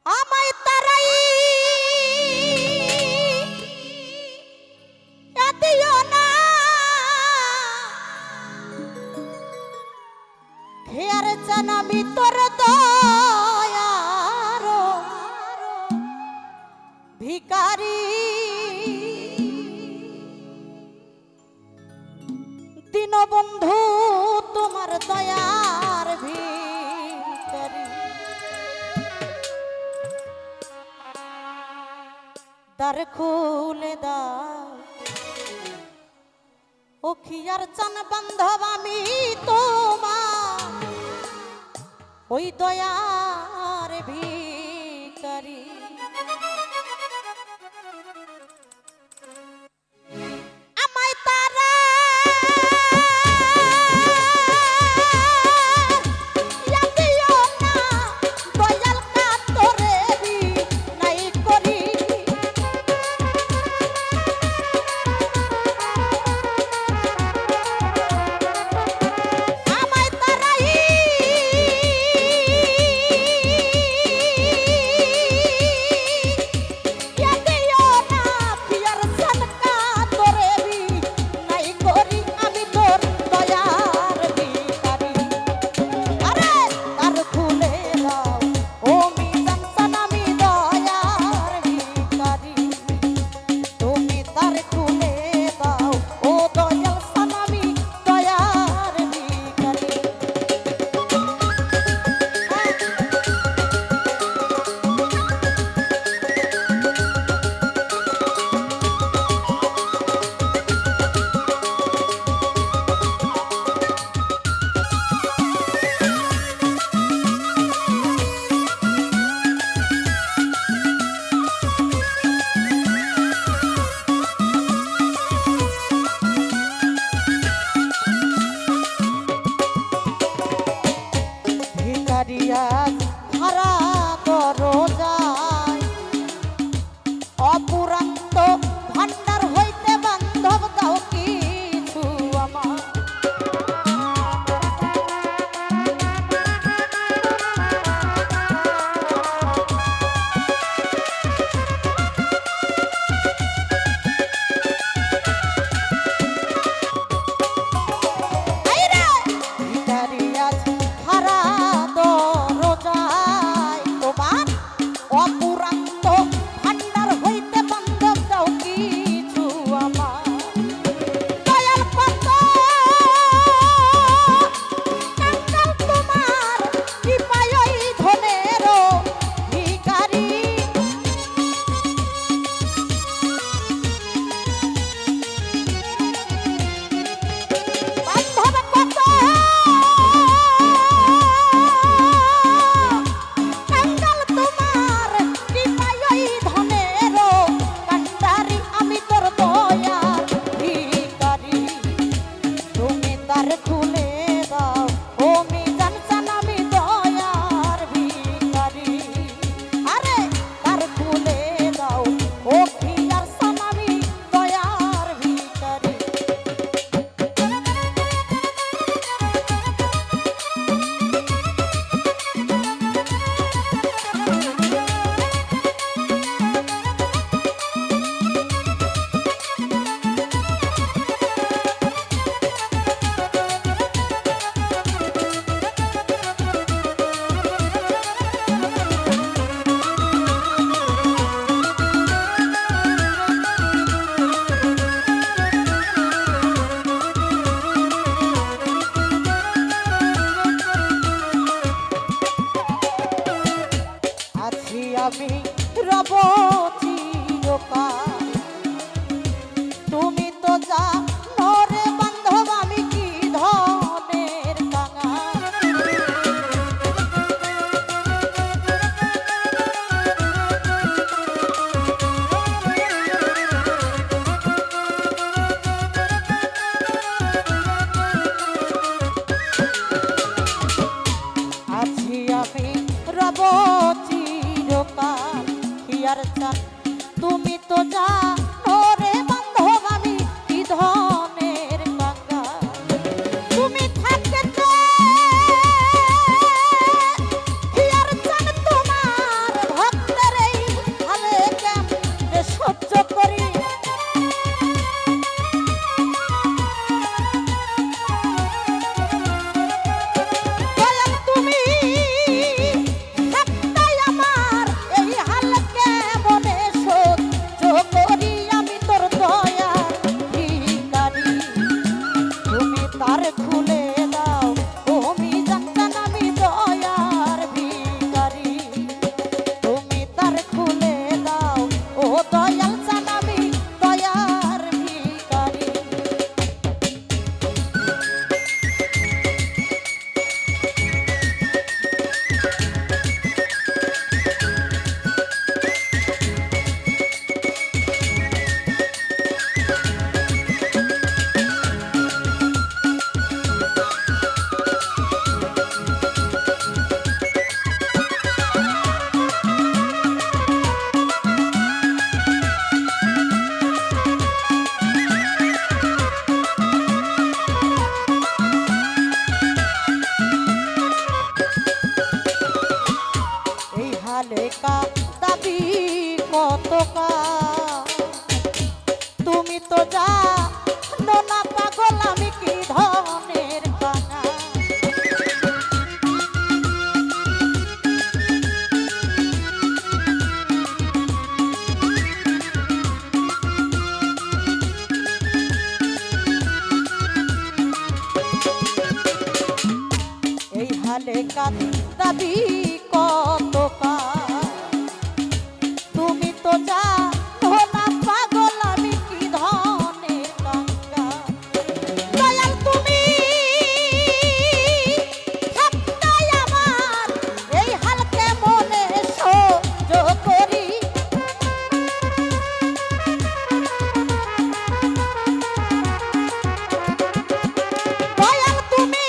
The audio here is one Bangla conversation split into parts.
আমায় তারাই দিও না খেয়ার জানামি তোর দয়ার ভিখারি দীনবন্ধু তোমার দয়ার ভিখারি দ্বার খুলে দাও ও খিয়ার চান বান্ধব আমি তোমার ওই দয়ার ভিখারি আমায় তারা দিও না দয়াল কাতরে নাই করি আমায় তারাই যা নোনা পাগল আমি কি ধনের কাঙা এই হালে কাঁদাবি কত তুমি তো যা না পাগল আমি কি ধনের কাঙ্গা দয়াল তুমি থাকতাই আমার এই হালকে মনে সহ্য করি দয়াল তুমি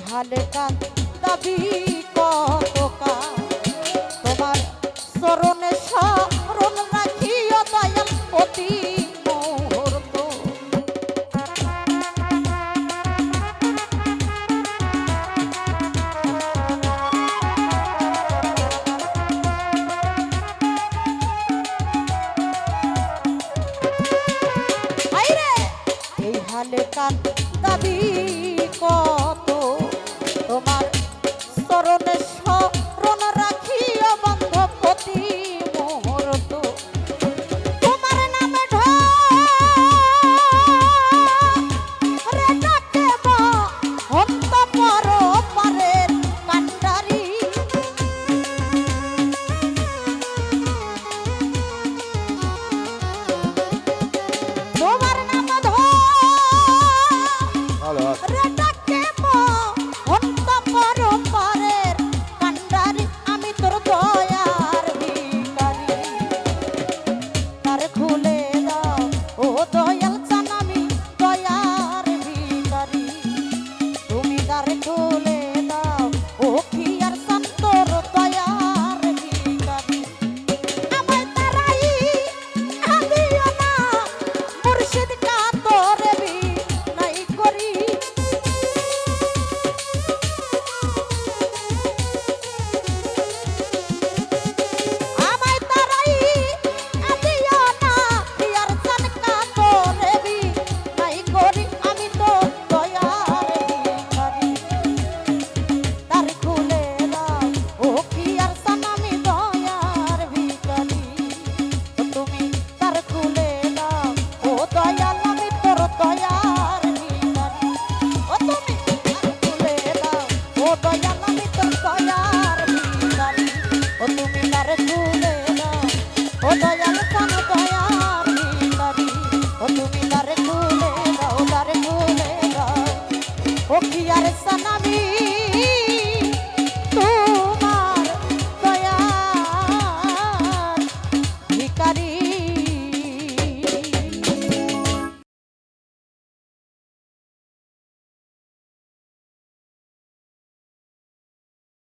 হালে কাঁদাবি কত তোমার চরণে শরণ রাখিও দয়াল অতি মুহূর্ত এই হালে কাঁদাবি কত তোমার চরণে শরণ রাখিও বান্ধব প্রতি মুহূর্ত তোমার নামে ঢরে ডাকেব হন্ত পর পারের কান্ডারি তোমার নাম ধরে ডাকেব হন্ত পর পারের কান্ডারি আমি তোর দয়ার ভিখারি তার খুলে দাও ও দয়াল চান আমি দয়ার ভিখারি তুমি তার খুলে দাও ও কি আর চান তোর দয়ার ভিখারি আমায় তারাই আদিও না মুর্শিদ কা তোরে বি নাই করি আমায় তারাই আদিও না ইয়ার চান কা তোরে বি নাই করি আমি তো দয়ার ভিখারি তার খুলে দাও ও কি আর চান আমি দয়ার ভিখারি তুমি তার খুলে দাও ও দয়াল আমি তোর দয়ার ভিখারি ও তুমি তার খুলে দাও ও দয়াল আমি তোর দয়ার ভিখারি ও তুমি তার খুলে দাও ও দয়াল কোন দয়ার ভিখারি ও তুমি তার খুলে দাও ও কি আর সানামি